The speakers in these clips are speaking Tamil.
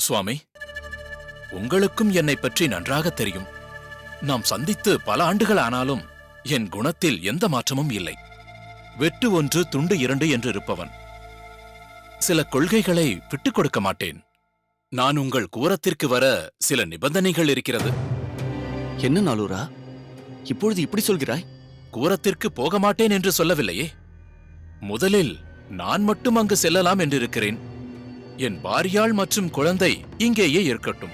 சுவாமி, உங்களுக்கும் என்னை பற்றி நன்றாக தெரியும். நாம் சந்தித்து பல ஆண்டுகள் ஆனாலும் என் குணத்தில் எந்த மாற்றமும் இல்லை. வெட்டு ஒன்று துண்டு இரண்டு என்று இருப்பவன். சில கொள்கைகளை விட்டுக் கொடுக்க மாட்டேன். நான் உங்கள் கூரத்திற்கு வர சில நிபந்தனைகள் இருக்கிறது. என்ன நாளூரா, இப்பொழுது இப்படி சொல்கிறாய்? கூரத்திற்கு போக மாட்டேன் என்று சொல்லவில்லையே. முதலில் நான் மட்டும் அங்கு செல்லலாம் என்றிருக்கிறேன். என் பாரியாள் மற்றும் குழந்தை இங்கேயே இருக்கட்டும்.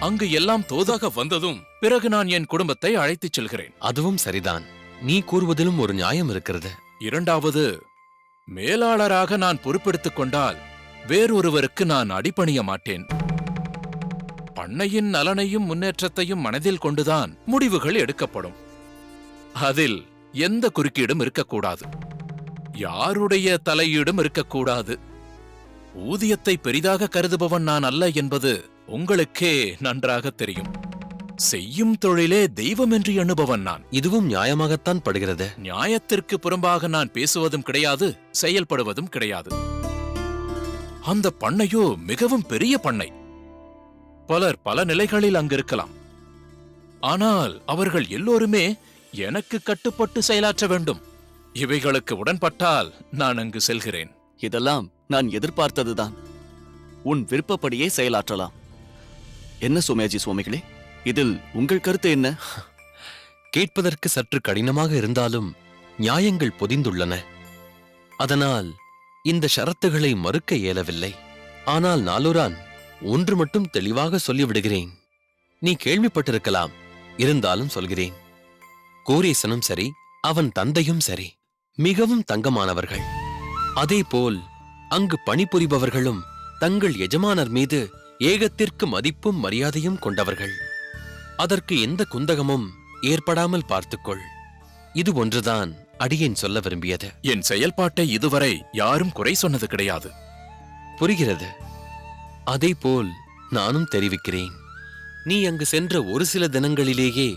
அங்கு எல்லாம் தோதாக வந்ததும் பிறகு நான் என் குடும்பத்தை அழைத்துச் செல்கிறேன். அதுவும் சரிதான். நீ கூறுவதிலும் ஒரு நியாயம் இருக்கிறது. இரண்டாவது, மேலாளராக நான் பொறுப்பெடுத்துக் கொண்டால் வேறொருவருக்கு நான் அடிபணிய மாட்டேன். பண்ணையின் நலனையும் முன்னேற்றத்தையும் மனதில் கொண்டுதான் முடிவுகள் எடுக்கப்படும். அதில் எந்த குறுக்கீடும் இருக்கக்கூடாது. யாருடைய தலையீடும் இருக்கக்கூடாது. ஊதியத்தை பெரிதாக கருதுபவன் நான் அல்ல என்பது உங்களுக்கே நன்றாக தெரியும். செய்யும் தொழிலே தெய்வம் என்று எண்ணுபவன் நான். இதுவும் நியாயமாகத்தான் படுகிறது. நியாயத்திற்கு புறம்பாக நான் பேசுவதும் கிடையாது, செயல்படுவதும் கிடையாது. அந்த பண்ணையோ மிகவும் பெரிய பண்ணை. பலர் பல நிலைகளில் அங்கிருக்கலாம். ஆனால் அவர்கள் எல்லோருமே எனக்கு கட்டுப்பட்டு செயலாற்ற வேண்டும். இவைகளுக்கு உடன்பட்டால் நான் அங்கு செல்கிறேன். இதெல்லாம் நான் எதிர்பார்த்ததுதான். உன் விருப்பப்படியே செயலாற்றலாம். என்ன சோமயாஜி சுவாமிகளே, இதில் உங்கள் கருத்து என்ன? கேட்பதற்கு சற்று கடினமாக இருந்தாலும் நியாயங்கள் பொதிந்துள்ளன. அதனால் இந்த ஷரத்துகளை மறுக்க இயலவில்லை. ஆனால் நாளுரான், ஒன்று மட்டும் தெளிவாக சொல்லிவிடுகிறேன். நீ கேள்விப்பட்டிருக்கலாம், இருந்தாலும் சொல்கிறேன். கோரேசனும் சரி, அவன் தந்தையும் சரி, மிகவும் தங்கமானவர்கள். அதேபோல் அங்கு பணிபுரிபவர்களும் தங்கள் எஜமானர் மீது ஏகத்திற்கு மதிப்பும் மரியாதையும் கொண்டவர்கள். அதற்கு எந்த குந்தகமும் ஏற்படாமல் பார்த்துக்கொள். இது ஒன்றுதான் அடியேன் சொல்ல விரும்பியது. என் செயல்பாட்டை இதுவரை யாரும் குறை சொன்னது கிடையாது. புரிகிறது. அதேபோல் நானும் தெரிவிக்கிறேன். நீ அங்கு சென்ற ஒரு சில தினங்களிலேயே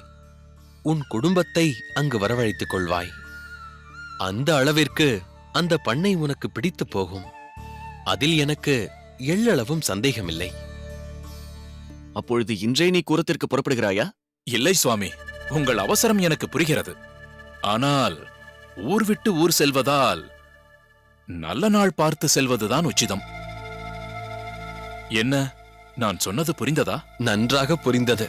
உன் குடும்பத்தை அங்கு வரவழைத்துக் கொள்வாய். அந்த அளவிற்கு அந்த பண்ணை உனக்கு பிடித்து போகும். அதில் எனக்கு எள்ளளவும் சந்தேகமில்லை. அப்பொழுது இன்றே நீ கூரத்திற்கு புறப்படுகிறாயா? இல்லை சுவாமி, உங்கள் அவசரம் எனக்கு புரிகிறது. ஆனால் ஊர் விட்டு ஊர் செல்வதால் நல்ல நாள் பார்த்து செல்வதுதான் உச்சிதம். என்ன, நான் சொன்னது புரிந்ததா? நன்றாக புரிந்தது.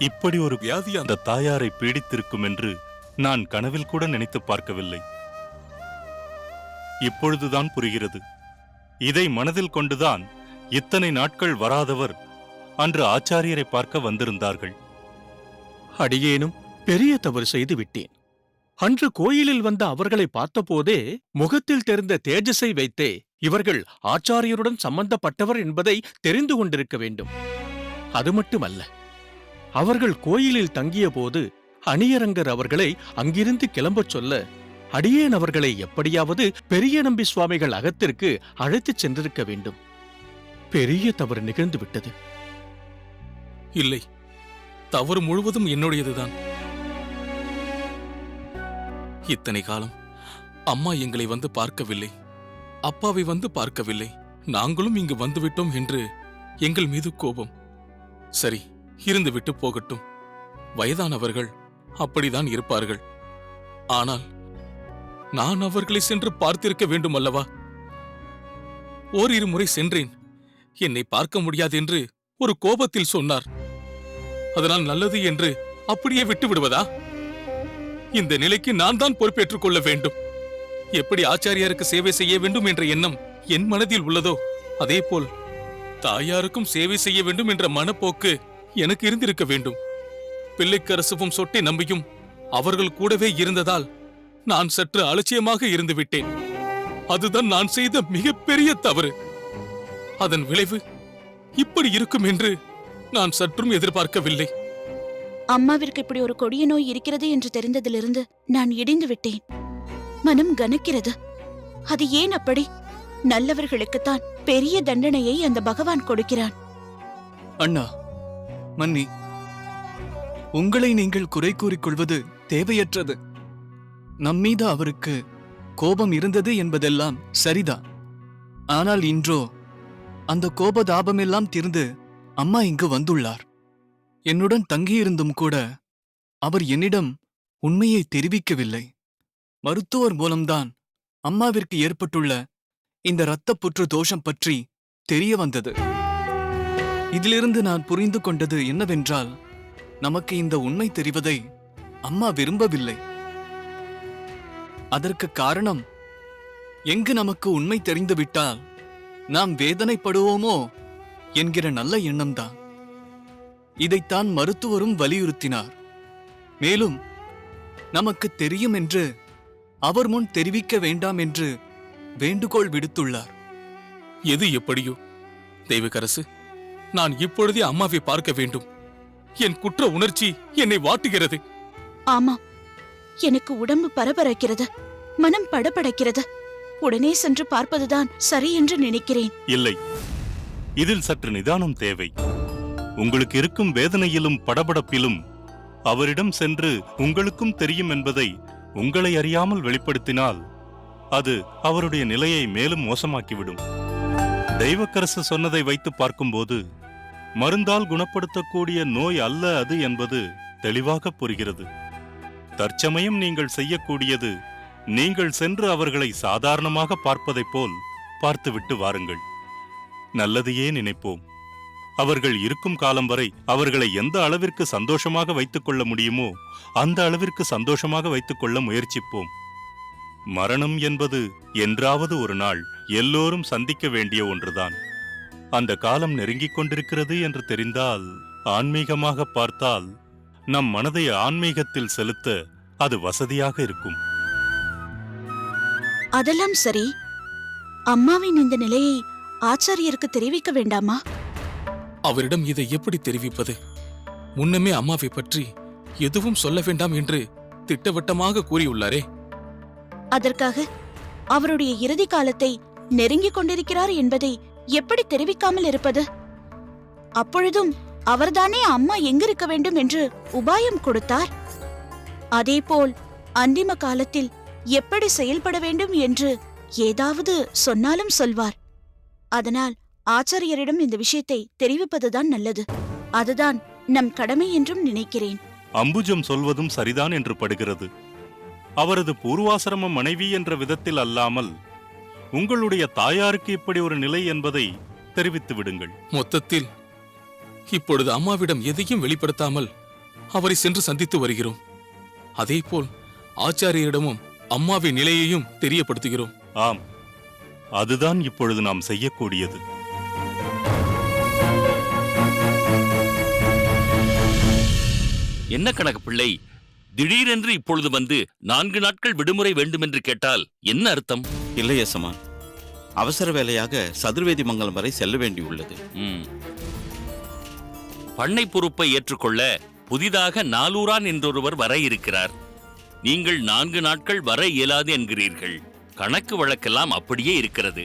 இப்படி ஒரு வியாதி அந்த தாயாரை பீடித்திருக்கும் என்று நான் கனவில் கூட நினைத்து பார்க்கவில்லை. இப்பொழுதுதான் புரிகிறது. இதை மனதில் கொண்டுதான் இத்தனை நாட்கள் வராதவர் அன்று ஆச்சாரியரை பார்க்க வந்திருந்தார்கள். அடியேனும் பெரிய தவறு செய்து விட்டேன். அன்று கோயிலில் வந்த அவர்களை பார்த்தபோதே முகத்தில் தெரிந்த தேஜஸை வைத்தே இவர்கள் ஆச்சாரியருடன் சம்பந்தப்பட்டவர் என்பதை தெரிந்து கொண்டிருக்க வேண்டும். அது மட்டுமல்ல, அவர்கள் கோயிலில் தங்கிய போது அணியரங்கர் அவர்களை அங்கிருந்து கிளம்பச் சொல்ல அடியேன் அவர்களை எப்படியாவது பெரிய நம்பி சுவாமிகள் அகத்திற்கு அழைத்துச் சென்றிருக்க வேண்டும். பெரிய தவறு நிகழ்ந்து விட்டது. இல்லை, தவறு முழுவதும் என்னுடையதுதான். இத்தனை காலம் அம்மா எங்களை வந்து பார்க்கவில்லை, அப்பாவை வந்து பார்க்கவில்லை. நாங்களும் இங்கு வந்துவிட்டோம் என்று எங்கள் மீது கோபம். சரி, இருந்து விட்டு போகட்டும். வயதானவர்கள் அப்படிதான் இருப்பார்கள். ஆனால் நான் அவர்களை சென்று பார்த்திருக்க வேண்டும் அல்லவா? ஓரிரு முறை சென்றேன். என்னை பார்க்க முடியாது என்று ஒரு கோபத்தில் சொன்னார். அதனால் நல்லது என்று அப்படியே விட்டு விடுவதா? இந்த நிலைக்கு நான் தான் பொறுப்பேற்றுக் கொள்ள வேண்டும். எப்படி ஆச்சாரியாருக்கு சேவை செய்ய வேண்டும் என்ற எண்ணம் என் மனதில் உள்ளதோ, அதேபோல் தாயாருக்கும் சேவை செய்ய வேண்டும் என்ற மனப்போக்கு எனக்கு இருந்திருக்க வேண்டும். பிள்ளைக்கரசுவும் சொட்டை நம்பியும் அவர்கள் கூடவே இருந்ததால் நான் சற்று அலட்சியமாக இருந்து விட்டேன். அதுதான் நான் செய்த மிகப்பெரிய தவறு. அதன் விளைவு இப்படி இருக்கும் என்று நான் சற்றும் எதிர்பார்க்கவில்லை. அம்மாவிற்கு இப்படி ஒரு கொடிய நோய் இருக்கிறது என்று தெரிந்ததிலிருந்து நான் இடிந்து விட்டேன். மனம் கனக்கிறது. அது ஏன் அப்படி? நல்லவர்களுக்குத்தான் பெரிய தண்டனையை அந்த பகவான் கொடுக்கிறான். அண்ணா, மன்னி, உங்களை நீங்கள் குறை கூறிக்கொள்வது தேவையற்றது. நம்மீது அவருக்கு கோபம் இருந்தது என்பதெல்லாம் சரிதான். ஆனால் இன்றோ அந்த கோபதாபமெல்லாம் தீர்ந்து அம்மா இங்கு வந்துள்ளார். என்னுடன் தங்கியிருந்தும் கூட அவர் என்னிடம் உண்மையை தெரிவிக்கவில்லை. மருத்துவர் மூலம்தான் அம்மாவிற்கு ஏற்பட்டுள்ள இந்த இரத்தப்புற்று தோஷம் பற்றி தெரிய வந்தது. இதிலிருந்து நான் புரிந்து கொண்டது என்னவென்றால், நமக்கு இந்த உண்மை தெரிவதை அம்மா விரும்பவில்லை. அதற்கு காரணம், எங்கு நமக்கு உண்மை தெரிந்துவிட்டால் நாம் வேதனைப்படுவோமோ என்கிற நல்ல எண்ணம்தான். இதைத்தான் மருத்துவரும் வலியுறுத்தினார். மேலும் நமக்கு தெரியும் என்று அவர் முன் தெரிவிக்க வேண்டாம் என்று வேண்டுகோள் விடுத்துள்ளார். எது எப்படியோ தெய்வக்கரசு, நான் இப்பொழுதே அம்மாவை பார்க்க வேண்டும். என் குற்ற உணர்ச்சி என்னை வாட்டுகிறது. ஆமா, எனக்கு உடம்பு பரபரக்கிறது, மனம் படபடக்கிறது. உடனே சென்று பார்ப்பதுதான் சரி என்று நினைக்கிறேன். இல்லை, இதில் சற்று நிதானம் தேவை. உங்களுக்கு இருக்கும் வேதனையிலும் படபடப்பிலும் அவரிடம் சென்று உங்களுக்கும் தெரியும் என்பதை உங்களை அறியாமல் வெளிப்படுத்தினால் அது அவருடைய நிலையை மேலும் மோசமாக்கிவிடும். தெய்வக்கரசு சொன்னதை வைத்து பார்க்கும்போது மருந்தால் குணப்படுத்தக்கூடிய நோய் அல்ல அது என்பது தெளிவாக புரிகிறது. தற்சமயம் நீங்கள் செய்யக்கூடியது, நீங்கள் சென்று அவர்களை சாதாரணமாக பார்ப்பதைப் போல் பார்த்துவிட்டு வாருங்கள். நல்லதையே நினைப்போம். அவர்கள் இருக்கும் காலம் வரை அவர்களை எந்த அளவிற்கு சந்தோஷமாக வைத்துக் கொள்ள முடியுமோ அந்த அளவிற்கு சந்தோஷமாக வைத்துக் கொள்ள முயற்சிப்போம். மரணம் என்பது என்றாவது ஒரு நாள் எல்லோரும் சந்திக்க வேண்டிய ஒன்றுதான். அந்த காலம் நெருங்கிக் கொண்டிருக்கிறது என்று தெரிந்தால், ஆன்மீகமாக பார்த்தால் நம் மனதை ஆன்மீகத்தில் செலுத்த அது வசதியாக இருக்கும். அதெல்லாம் சரி, அம்மாவின் இந்த நிலையை ஆச்சாரியருக்கு தெரிவிக்க வேண்டாமா? அவரிடம் இதை எப்படி தெரிவிப்பது? முன்னமே அம்மாவை பற்றி எதுவும் சொல்ல வேண்டாம் என்று திட்டவட்டமாக கூறியுள்ளாரே. அதற்காக அவருடைய இறுதி காலத்தை நெருங்கிக் கொண்டிருக்கிறார் என்பதை எப்படி தெரிவிக்காமல் இருப்பது? அப்பொழுதும் அவர்தானே அம்மா எங்கிருக்க வேண்டும் என்று உபாயம் கொடுத்தார். அதேபோல் அந்திம காலத்தில் எப்படி செயல்பட வேண்டும் என்று ஏதாவது சொன்னாலும் சொல்வார். அதனால் ஆச்சாரியரிடம் இந்த விஷயத்தை தெரிவிப்பதுதான் நல்லது. அதுதான் நம் கடமை என்றும் நினைக்கிறேன். அம்புஜம் சொல்வதும் சரிதான் என்று படுகிறது. அவரது பூர்வாசிரம மனைவி என்ற விதத்தில் அல்லாமல் உங்களுடைய தாயாருக்கு இப்படி ஒரு நிலை என்பதை தெரிவித்து விடுங்கள். மொத்தத்தில் இப்பொழுது அம்மாவிடம் எதையும் வெளிப்படுத்தாமல் அவரை சென்று சந்தித்து வருகிறோம். அதேபோல் ஆச்சாரியரிடமும் அம்மாவின் நிலையையும் தெரியப்படுத்துகிறோம். ஆம், அதுதான் இப்பொழுது நாம் செய்யக்கூடியது. என்ன கணக்கு பிள்ளை, திடீரென்று இப்பொழுது வந்து 4 நாட்கள் விடுமுறை வேண்டுமென்று கேட்டால் என்ன அர்த்தம்? இல்லை யசமான், அவசர வேலையாக சதுர்வேதி மங்கலம் வரை செல்ல வேண்டியுள்ளது. பண்ணை பொறுப்பை ஏற்றுக்கொள்ள புதிதாக நாலூரான் என்றொருவர் வர இருக்கிறார். நீங்கள் 4 நாட்கள் வர இயலாது என்கிறீர்கள். கணக்கு வழக்கெல்லாம் அப்படியே இருக்கிறது.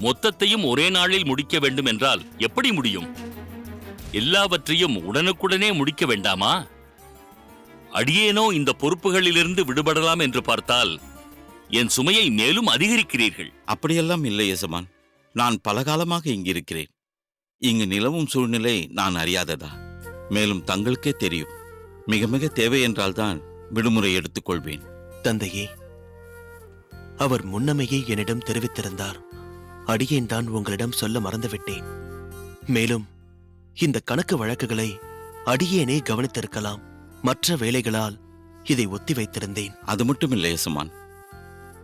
மொத்தத்தையும் ஒரே நாளில் முடிக்க வேண்டும் என்றால் எப்படி முடியும்? எல்லாவற்றையும் உடனுக்குடனே முடிக்க வேண்டாமா? அடியேனோ இந்த பொறுப்புகளிலிருந்து விடுபடலாம் என்று பார்த்தால் என் சுமையை மேலும் அதிகரிக்கிறீர்கள். அப்படியெல்லாம் இல்லை யசமான், நான் பலகாலமாக இங்கிருக்கிறேன். இங்கு நிலவும் சூழ்நிலை நான் அறியாததா? மேலும் தங்களுக்கே தெரியும், மிக மிக தேவை என்றால்தான் விடுமுறை எடுத்துக்கொள்வேன். தந்தையே, அவர் முன்னமையே என்னிடம் தெரிவித்திருந்தார். அடியேன் தான் உங்களிடம் சொல்ல மறந்துவிட்டேன். மேலும் இந்த கணக்கு வழக்குகளை அடியேனே கவனித்திருக்கலாம். மற்ற வேலைகளால் இதை ஒத்தி வைத்திருந்தேன். அது மட்டுமில்லை யசமான்,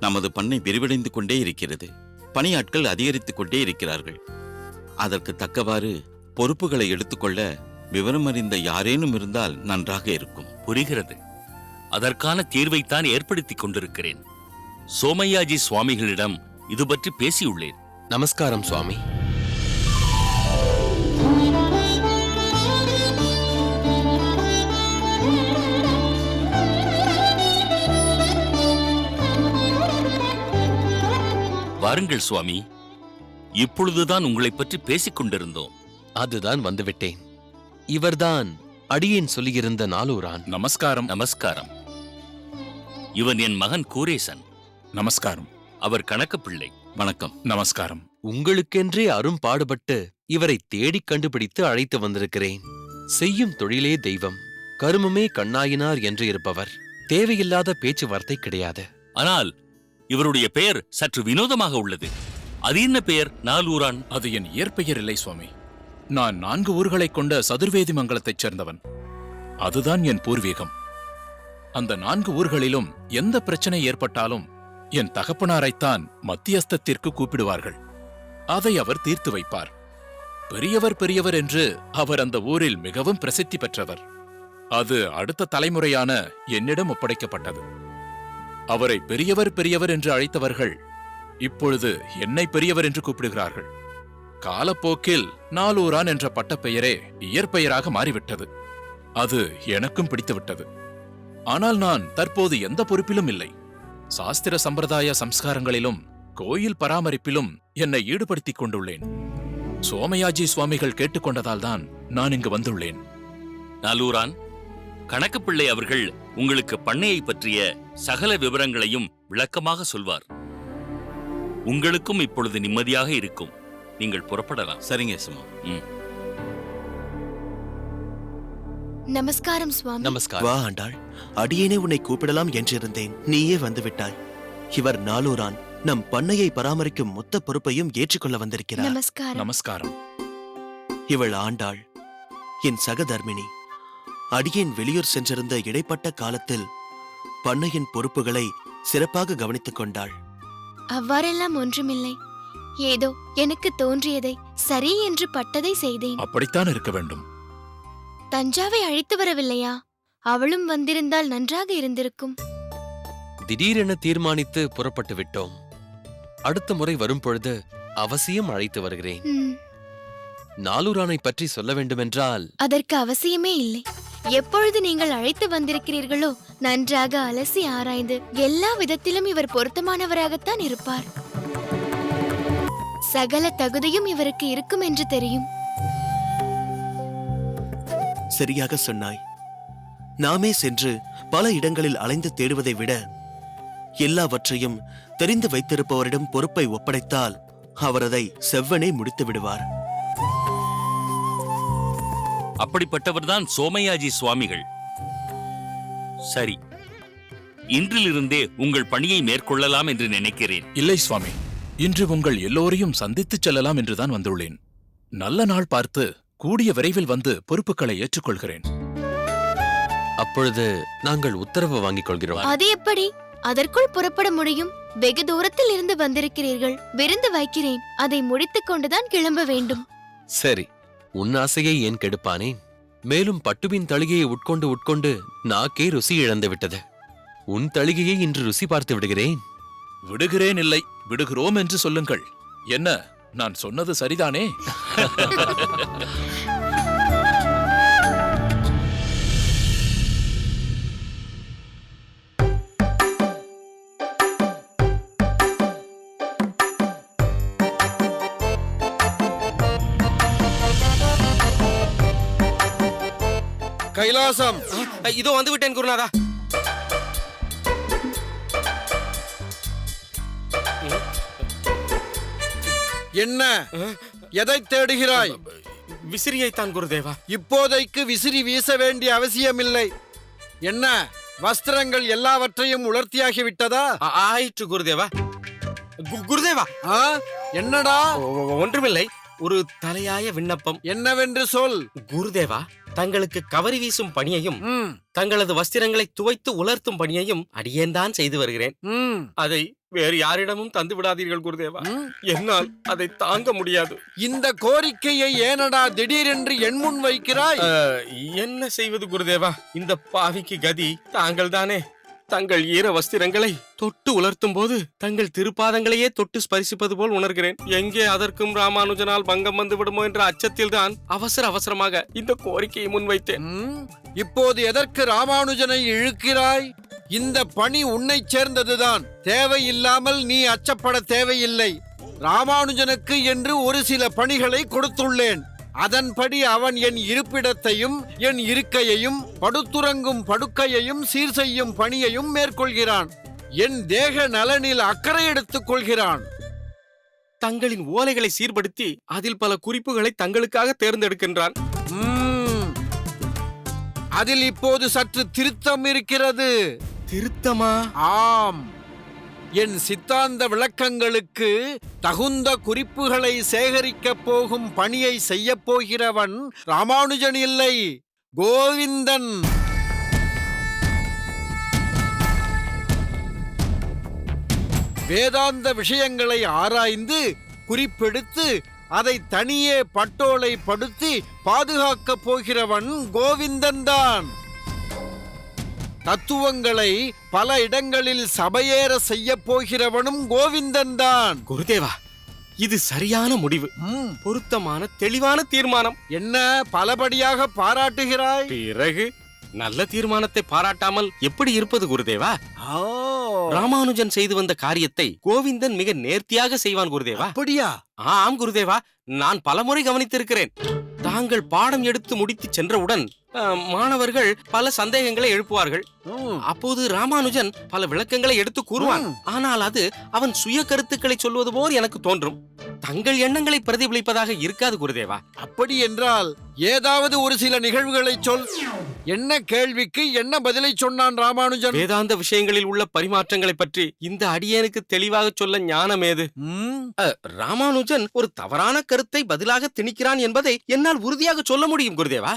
நமது பண்ணை விரிவடைந்து கொண்டே இருக்கிறது. பணியாட்கள் அதிகரித்துக் கொண்டே இருக்கிறார்கள். அதற்கு தக்கவாறு பொறுப்புகளை எடுத்துக்கொள்ள விவரம் அறிந்த யாரேனும் இருந்தால் நன்றாக இருக்கும். புரிகிறது. அதற்கான தீர்வைத்தான் ஏற்படுத்திக் கொண்டிருக்கிறேன். சோமையாஜி சுவாமிகளிடம் இது பற்றி பேசியுள்ளேன். நமஸ்காரம் சுவாமி. வாருங்கள் சுவாமி. இப்பொழுதுதான் உங்களைப் பற்றி பேசிக் கொண்டிருந்தோம். அதுதான் வந்துவிட்டேன். இவர்தான் அடியேன் சொல்லியிருந்த நாலூரான். நமஸ்காரம். நமஸ்காரம். இவன் என் மகன் கூரேசன். நமஸ்காரம். அவர் கணக்கு பிள்ளை. வணக்கம். நமஸ்காரம். உங்களுக்கென்றே அரும்பாடுபட்டு இவரை தேடிக் கண்டுபிடித்து அழைத்து வந்திருக்கிறேன். செய்யும் தொழிலே தெய்வம், கருமமே கண்ணாயினார் என்று இருப்பவர். தேவையில்லாத பேச்சுவார்த்தை கிடையாது. ஆனால் இவருடைய பெயர் சற்று வினோதமாக உள்ளது. அது என்ன பெயர்? நாலூரான். அது என் இயற்பெயர் இல்லை சுவாமி. நான் 4 ஊர்களைக் கொண்ட சதுர்வேதி மங்கலத்தைச் சேர்ந்தவன். அதுதான் என் பூர்வீகம். அந்த 4 ஊர்களிலும் எந்த பிரச்சனை ஏற்பட்டாலும் என் தகப்பனாரைத்தான் மத்தியஸ்தத்திற்கு கூப்பிடுவார்கள். அதை அவர் தீர்த்து வைப்பார். பெரியவர் பெரியவர் என்று அவர் அந்த ஊரில் மிகவும் பிரசித்தி பெற்றவர். அது அடுத்த தலைமுறையான என்னிடம் ஒப்படைக்கப்பட்டது. அவரை பெரியவர் பெரியவர் என்று அழைத்தவர்கள் இப்பொழுது என்னை பெரியவர் என்று கூப்பிடுகிறார்கள். காலப்போக்கில் நாலூரான் என்ற பட்டப்பெயரே இயற்பெயராக மாறிவிட்டது. அது எனக்கும் பிடித்துவிட்டது. ஆனால் நான் தற்போது எந்த பொறுப்பிலும் இல்லை. சாஸ்திர சம்பிரதாய சம்ஸ்காரங்களிலும் கோயில் பராமரிப்பிலும் என்னை ஈடுபடுத்திக் கொண்டுள்ளேன். சோமயாஜி சுவாமிகள் கேட்டுக்கொண்டதால்தான் நான் இங்கு வந்துள்ளேன். நாலூரான், கணக்கு பிள்ளை அவர்கள் உங்களுக்கு பண்ணையை பற்றிய சகல விவரங்களையும் விளக்கமாக சொல்வார். உங்களுக்கும் இப்பொழுது நிம்மதியாக இருக்கும். நீங்கள் புறப்படலாம். சரிங்க சும்மா. நமஸ்காரம் சுவாமி. நமஸ்காரம். வா ஆண்டாள், அடியேனே உன்னை கூப்பிடலாம் என்றிருந்தேன். நீயே வந்து விட்டாய். இவர் நாலூரான் நம் பண்ணையை பராமரிக்கும் மொத்த பொறுப்பையும் ஏற்றுக்கொள்ள வந்திருக்கிறார். நமஸ்காரம். நமஸ்காரம். இவள் ஆண்டாள், என் சகதர்மினி. அடியேன் வெளியூர் சென்றிருந்த இடைப்பட்ட காலத்தில் பண்ணையின் பொறுப்புகளை சிறப்பாக கவனித்துக் கொண்டாள். அவ்வாறெல்லாம் ஒன்றுமில்லை. ஏதோ எனக்கு தோன்றியதை சரி என்று பட்டதை செய்தேன். அப்படித்தான் இருக்க வேண்டும். தஞ்சாவை அழைத்து வரவில்லையா? அவளும் வந்திருந்தால் நன்றாக இருந்திருக்கும். திடீரென தீர்மானித்து புறப்பட்டு விட்டோம். அடுத்த முறை வரும் பொழுது அவசியம் அழைத்து வருகிறேன். நாலூரானை பற்றி சொல்ல வேண்டுமென்றால் அதற்கு அவசியமே இல்லை. எப்பொழுது நீங்கள் அழைத்து வந்திருக்கிறீர்களோ நன்றாக அலசி ஆராய்ந்து எல்லா விதத்திலும் இவர் பொருத்தமானவராகத்தான் இருப்பார். சகல தகுதியும் இவருக்கு இருக்கும் என்று தெரியும். சரியாக சொன்னாய். நாமே சென்று பல இடங்களில் அலைந்து தேடுவதை விட எல்லாவற்றையும் தெரிந்து வைத்திருப்பவரிடம் பொறுப்பை ஒப்படைத்தால் அவர் அதை செவ்வனே முடித்து விடுவார். அப்படிப்பட்டவர்தான் சோமயாஜி சுவாமிகள். சரி, இன்றிலிருந்தே உங்கள் பணியை மேற்கொள்ளலாம் என்று நினைக்கிறேன். இல்லை சுவாமி, இன்று உங்கள் எல்லோரையும் சந்தித்துச் செல்லலாம் என்றுதான் வந்துள்ளேன். நல்ல நாள் பார்த்து கூடிய விரைவில் வந்து பொறுப்புகளை ஏற்றுக்கொள்கிறேன். அப்பொழுது நாங்கள் உத்தரவு வாங்கிக் கொள்கிறோம். அது எப்படி? அதற்குள் புறப்பட முடியும்? வெகு தூரத்தில் இருந்து வந்திருக்கிறீர்கள். விருந்து வைக்கிறேன். அதை முடித்துக் கொண்டுதான் கிளம்ப வேண்டும். சரி, உன் ஆசையை ஏன் கெடுப்பானேன்? மேலும் பட்டுவின் தளிகையை உட்கொண்டு நாக்கே ருசி இழந்து விட்டது. உன் தளிகையை இன்று ருசி பார்த்து விடுகிறேன். விடுகிறேன் இல்லை, விடுகிறோம் என்று சொல்லுங்கள். என்ன, நான் சொன்னது சரிதானே? கைலாசம், இதோ வந்து விட்டேன் குருநாதா. என்ன, எதை தேடுகிறாய்? விசிறியைத்தான் குருதேவா. இப்போதைக்கு விசிறி வீச வேண்டிய அவசியமில்லை. என்ன, வஸ்திரங்கள் எல்லாவற்றையும் உலர்த்தியாகிவிட்டதா? ஆயிற்று குருதேவா. குருதேவா, என்னடா? ஒன்றுமில்லை, ஒரு தலையாய விண்ணப்பம். என்னவென்று சொல். குருதேவா, தங்களுக்கு கவரி வீசும் பணியையும் தங்களது வஸ்திரங்களை துவைத்து உலர்த்தும் பணியையும் அடியேன்தான் செய்து வருகிறேன். அதை வேறு யாரிடமும் தந்து விடாதீர்கள் குருதேவா. என்னால் அதை தாங்க முடியாது. இந்த கோரிக்கையை ஏனடா திடீரென்று என் முன் வைக்கிறாய்? என்ன செய்வது குருதேவா? இந்த பாவிக்கு கதி தாங்கள் தானே. தங்கள் ஈர வஸ்திரங்களை தொட்டு உலர்த்தும் போது தங்கள் திருப்பாதங்களையே தொட்டு ஸ்பரிசிப்பது போல் உணர்கிறேன். எங்கே அதற்கும் ராமானுஜனால் பங்கம் வந்து விடுமோ என்ற அச்சத்தில் தான் அவசரமாக இந்த கோரிக்கையை முன்வைத்தேன். இப்போது எதற்கு ராமானுஜனை இழுக்கிறாய்? இந்த பணி உன்னை சேர்ந்ததுதான். தேவையில்லாமல் நீ அச்சப்பட தேவையில்லை. ராமானுஜனுக்கு என்று ஒரு சில பணிகளை கொடுத்துள்ளேன். அதன்படி அவன் என் இருப்பிடத்தையும் என் இருக்கையையும் படுத்துறங்கும் படுக்கையையும் சீர் செய்யும் பணியையும் மேற்கொள்கிறான். என் தேக நலனில் அக்கறை எடுத்துக் கொள்கிறான். தங்களின் ஓலைகளை சீர்படுத்தி அதில் பல குறிப்புகளை தங்களுக்காக தேர்ந்தெடுக்கின்றான். அதில் இப்போது சற்று திருத்தம் இருக்கிறது. திருத்தமா? ஆம். என் சித்தாந்த விளக்கங்களுக்கு தகுந்த குறிப்புகளை சேகரிக்கப் போகும் பணியை செய்யப் போகிறவன் ராமானுஜன் இல்லை, கோவிந்தன். வேதாந்த விஷயங்களை ஆராய்ந்து குறிப்பெடுத்து அதை தனியே பட்டோலை படுத்தி பாதுகாக்கப் போகிறவன் கோவிந்தன் தான். தத்துவங்களை பல இடங்களில் சபையேற செய்ய போகிறவனும் கோவிந்தன் தான். குருதேவா, இது சரியான முடிவு. பொருத்தமான தெளிவான தீர்மானம். என்ன பலபடியாக பாராட்டுகிறாய்? பிறகு நல்ல தீர்மானத்தை பாராட்டாமல் எப்படி இருப்பது குருதேவா? ராமானுஜன் செய்து வந்த காரியத்தை கோவிந்தன் மிக நேர்த்தியாக செய்வான் குருதேவா. அப்படியா? ஆம் குருதேவா, நான் பலமுறை கவனித்திருக்கிறேன். தாங்கள் பாடம் எடுத்து முடித்து சென்றவுடன் மாணவர்கள் பல சந்தேகங்களை எழுப்புவார்கள். அப்போது ராமானுஜன் பல விளக்கங்களை எடுத்து கூறுவான். ஆனால் அது அவன் சுய கருத்துக்களை சொல்வது போல் எனக்கு தோன்றும். தங்கள் எண்ணங்களை பிரதிபலிப்பதாக இருக்காது குருதேவா. அப்படி என்றால் ஏதாவது ஒரு சில நிகழ்வுகளை சொல். என்ன கேள்விக்கு என்ன பதிலை சொன்னான் ராமானுஜன்? வேதாந்த விஷயங்களில் உள்ள பரிமாற்றங்களை பற்றி இந்த அடியேனுக்கு தெளிவாக சொல்ல ஞானமேது? ராமானுஜன் ஒரு தவறான கருத்தை பதிலாக திணிக்கிறான் என்பதை என்னால் உறுதியாக சொல்ல முடியும் குருதேவா.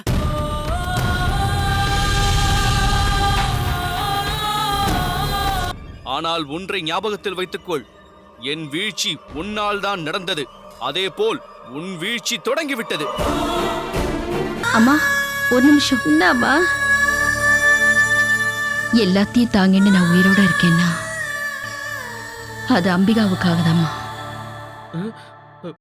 ஆனால் ஒன்றை ஞாபகத்தில் வைத்துக்கொள், என் வீழ்ச்சி உன்னால் தான் நடந்தது. அதே போல் உன் வீழ்ச்சி தொடங்கிவிட்டது. அம்மா ஒரு நிமிஷம். என்னம்மா? எல்லாத்தையும் தாங்கின்னு நான் உயிரோட இருக்கேன்னா அது அம்பிகாவுக்காக தாம்மா.